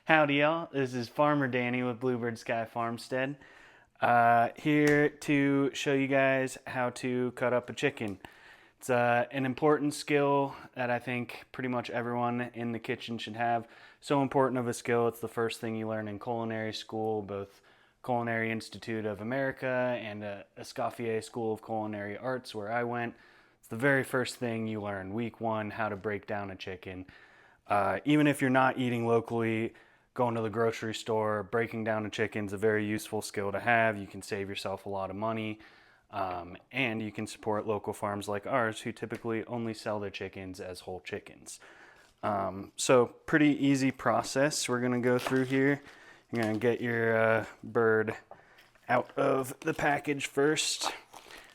Howdy y'all, this is Farmer Danny with Bluebird Sky Farmstead. Here to show you guys how to cut up a chicken. It's an important skill that I think pretty much everyone in the kitchen should have. So important of a skill, it's the first thing you learn in culinary school, both Culinary Institute of America and Escoffier School of Culinary Arts where I went. It's the very first thing you learn, week one, how to break down a chicken. Even if you're not eating locally, going to the grocery store, breaking down a chicken is a very useful skill to have. You can save yourself a lot of money, and you can support local farms like ours who typically only sell their chickens as whole chickens. So pretty easy process we're gonna go through here. You're gonna get your bird out of the package first.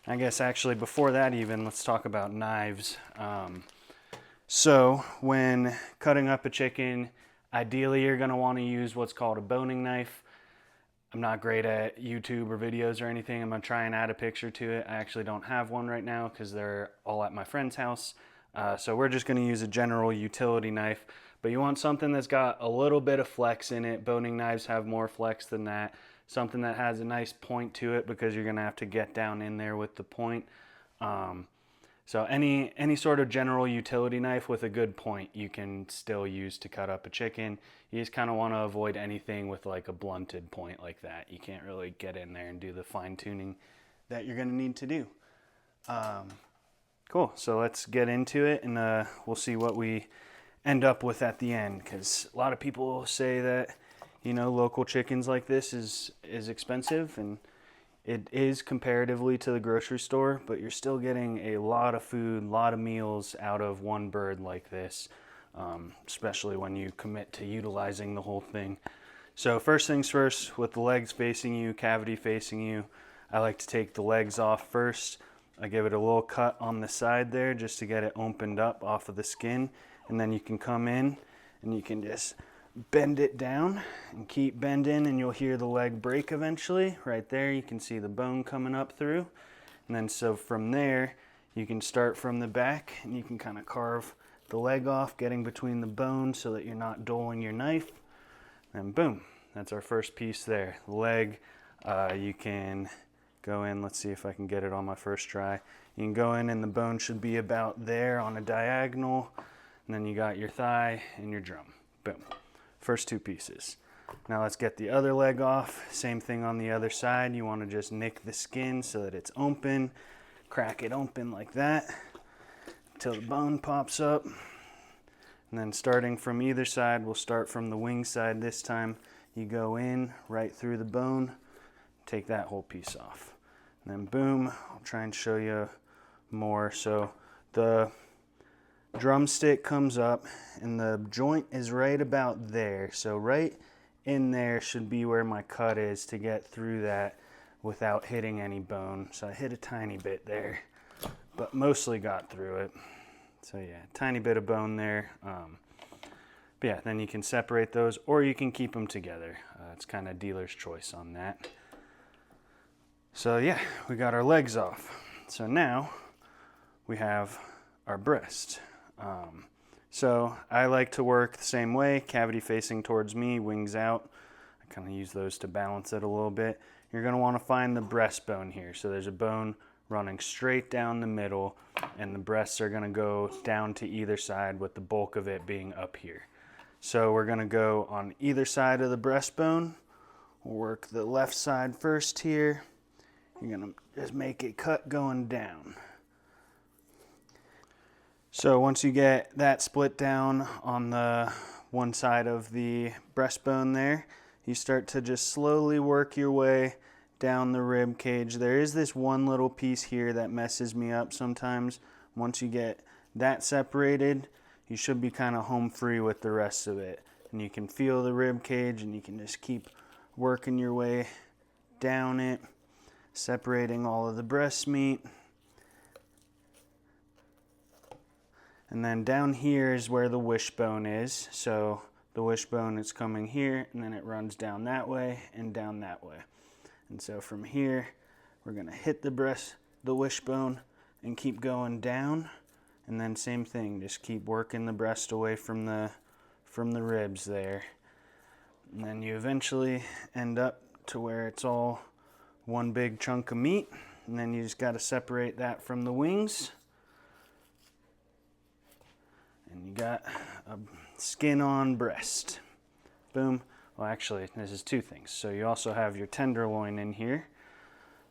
I guess actually before that even, let's talk about knives. So when cutting up a chicken, ideally you're going to want to use what's called a boning knife. I'm not great at YouTube or videos or anything. I'm going to try and add a picture to it. I actually don't have one right now because they're all at my friend's house. So we're just going to use a general utility knife. But you want something that's got a little bit of flex in it. Boning knives have more flex than that. Something that has a nice point to it because you're going to have to get down in there with the point. So any sort of general utility knife with a good point you can still use to cut up a chicken. You just kind of want to avoid anything with like a blunted point like that. You can't really get in there and do the fine tuning that you're going to need to do. Cool, so let's get into it and we'll see what we end up with at the end, because a lot of people say that, you know, local chickens like this is expensive, and it is comparatively to the grocery store, but you're still getting a lot of food, a lot of meals out of one bird like this, especially when you commit to utilizing the whole thing. So first things first, with the legs facing you, cavity facing you, I like to take the legs off first. I give it a little cut on the side there just to get it opened up off of the skin, and then you can come in and you can just bend it down and keep bending, and you'll hear the leg break eventually. Right there you can see the bone coming up through, and then so from there you can start from the back and you can kind of carve the leg off, getting between the bones so that you're not dulling your knife, and boom, that's our first piece there. The leg, you can go in, let's see if I can get it on my first try. You can go in and the bone should be about there on a diagonal, and then you got your thigh and your drum. Boom. First two pieces. Now let's get the other leg off. Same thing on the other side. You want to just nick the skin so that it's open. Crack it open like that until the bone pops up. And then starting from either side, we'll start from the wing side this time. You go in right through the bone, take that whole piece off. And then boom, I'll try and show you more. So the drumstick comes up and the joint is right about there. So right in there should be where my cut is to get through that without hitting any bone. So I hit a tiny bit there, but mostly got through it. So yeah, tiny bit of bone there. But yeah, then you can separate those or you can keep them together. It's kind of dealer's choice on that. So yeah, we got our legs off. So now we have our breast. So I like to work the same way, cavity facing towards me, wings out. I kind of use those to balance it a little bit. You're going to want to find the breastbone here. So there's a bone running straight down the middle, and the breasts are going to go down to either side with the bulk of it being up here. So we're going to go on either side of the breastbone. We'll work the left side first here. You're going to just make it cut going down. So once you get that split down on the one side of the breastbone there, you start to just slowly work your way down the rib cage. There is this one little piece here that messes me up sometimes. Once you get that separated, you should be kind of home free with the rest of it. And you can feel the rib cage and you can just keep working your way down it, separating all of the breast meat. And then down here is where the wishbone is. So the wishbone is coming here, and then it runs down that way and down that way. And so from here, we're gonna hit the wishbone and keep going down. And then same thing, just keep working the breast away from the ribs there. And then you eventually end up to where it's all one big chunk of meat. And then you just got to separate that from the wings. And you got a skin on breast. Boom. Well, actually, this is two things. So you also have your tenderloin in here.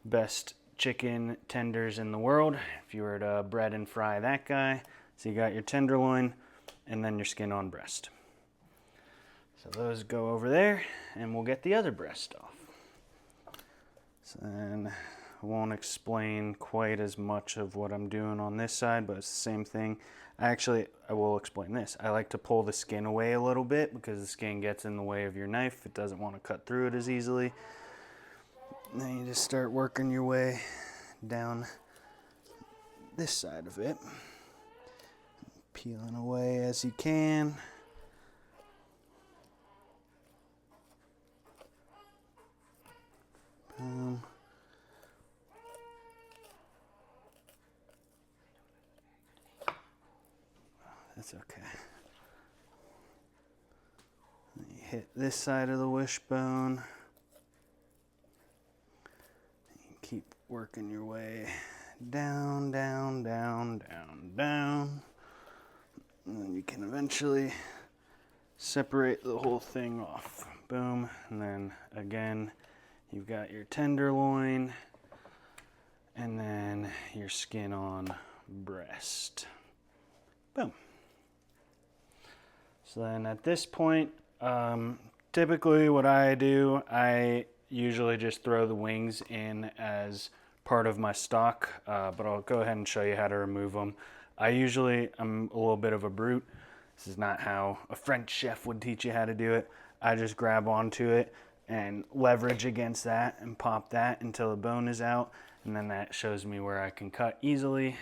Best chicken tenders in the world. If you were to bread and fry that guy. So you got your tenderloin and then your skin on breast. So those go over there and we'll get the other breast off. So then I won't explain quite as much of what I'm doing on this side, but it's the same thing. I will explain this. I like to pull the skin away a little bit because the skin gets in the way of your knife. It doesn't want to cut through it as easily. And then you just start working your way down this side of it. Peeling away as you can. Boom. That's okay. You hit this side of the wishbone. You keep working your way down, down, down, down, down. And then you can eventually separate the whole thing off. Boom. And then again, you've got your tenderloin and then your skin on breast. Boom. So then at this point, typically what I do, I usually just throw the wings in as part of my stock, but I'll go ahead and show you how to remove them. I'm a little bit of a brute. This is not how a French chef would teach you how to do it. I just grab onto it and leverage against that and pop that until the bone is out, and then that shows me where I can cut easily.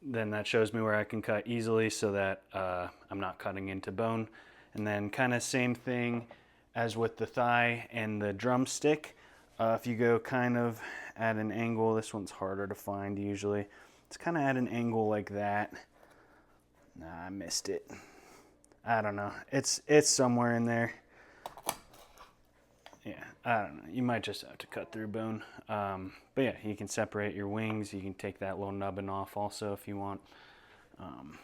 Then that shows me where I can cut easily so that I'm not cutting into bone. And then kind of same thing as with the thigh and the drumstick. If you go kind of at an angle, this one's harder to find usually. It's kind of at an angle like that. Nah, I missed it. I don't know. It's somewhere in there. Yeah, I don't know. You might just have to cut through bone. But yeah, you can separate your wings. You can take that little nubbin off also if you want. And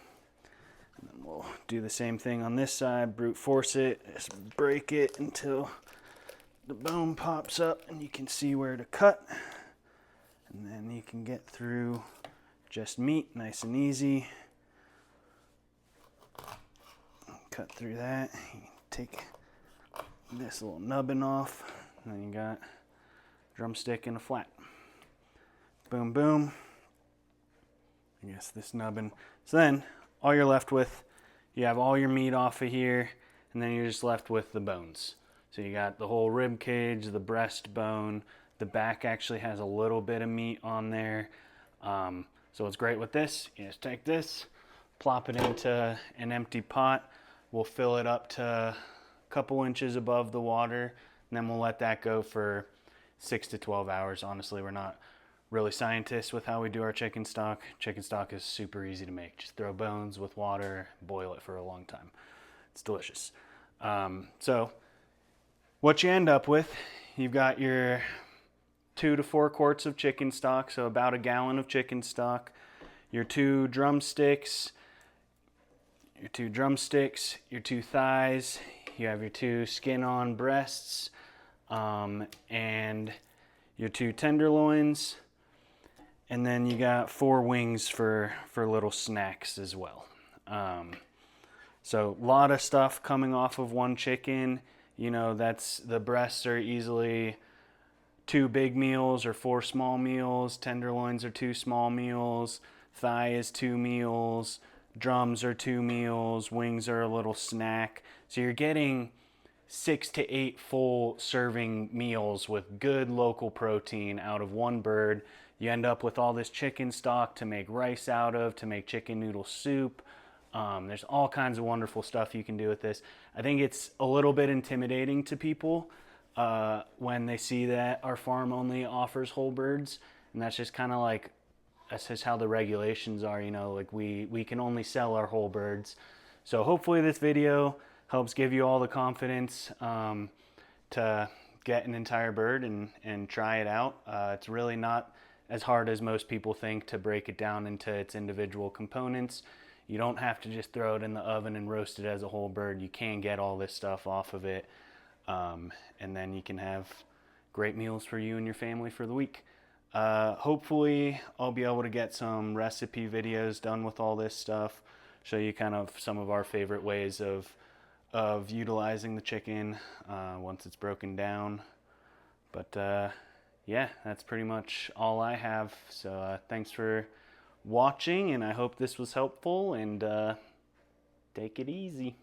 then we'll do the same thing on this side. Brute force it. Just break it until the bone pops up and you can see where to cut. And then you can get through just meat nice and easy. Cut through that. You can take this little nubbin off. And then you got drumstick and a flat. Boom, boom. I guess this nubbin. So then all you're left with, you have all your meat off of here, and then you're just left with the bones. So you got the whole rib cage, the breastbone. The back actually has a little bit of meat on there. So what's great with this, you just take this, plop it into an empty pot. We'll fill it up to a couple inches above the water, and then we'll let that go for 6 to 12 hours. Honestly, we're not really scientists with how we do our chicken stock. Chicken stock is super easy to make. Just throw bones with water, boil it for a long time. It's delicious. So what you end up with, you've got your 2 to 4 quarts of chicken stock, so about a gallon of chicken stock, your 2 drumsticks, your 2 thighs, you have your 2 skin-on breasts, and your 2 tenderloins, and then you got 4 wings for little snacks as well. So a lot of stuff coming off of one chicken. You know, the breasts are easily 2 big meals or 4 small meals. Tenderloins are 2 small meals. Thigh is 2 meals. Drums are 2 meals. Wings are a little snack. So you're getting 6 to 8 full serving meals with good local protein out of one bird. You end up with all this chicken stock to make rice out of, to make chicken noodle soup. There's all kinds of wonderful stuff you can do with this. I think it's a little bit intimidating to people when they see that our farm only offers whole birds, and that's just kind of like, that's just how the regulations are, you know, like we can only sell our whole birds. So hopefully this video helps give you all the confidence to get an entire bird and try it out. It's really not as hard as most people think to break it down into its individual components. You don't have to just throw it in the oven and roast it as a whole bird. You can get all this stuff off of it, and then you can have great meals for you and your family for the week. Hopefully I'll be able to get some recipe videos done with all this stuff, show you kind of some of our favorite ways of utilizing the chicken once it's broken down. But yeah, that's pretty much all I have. So thanks for watching, and I hope this was helpful, and take it easy.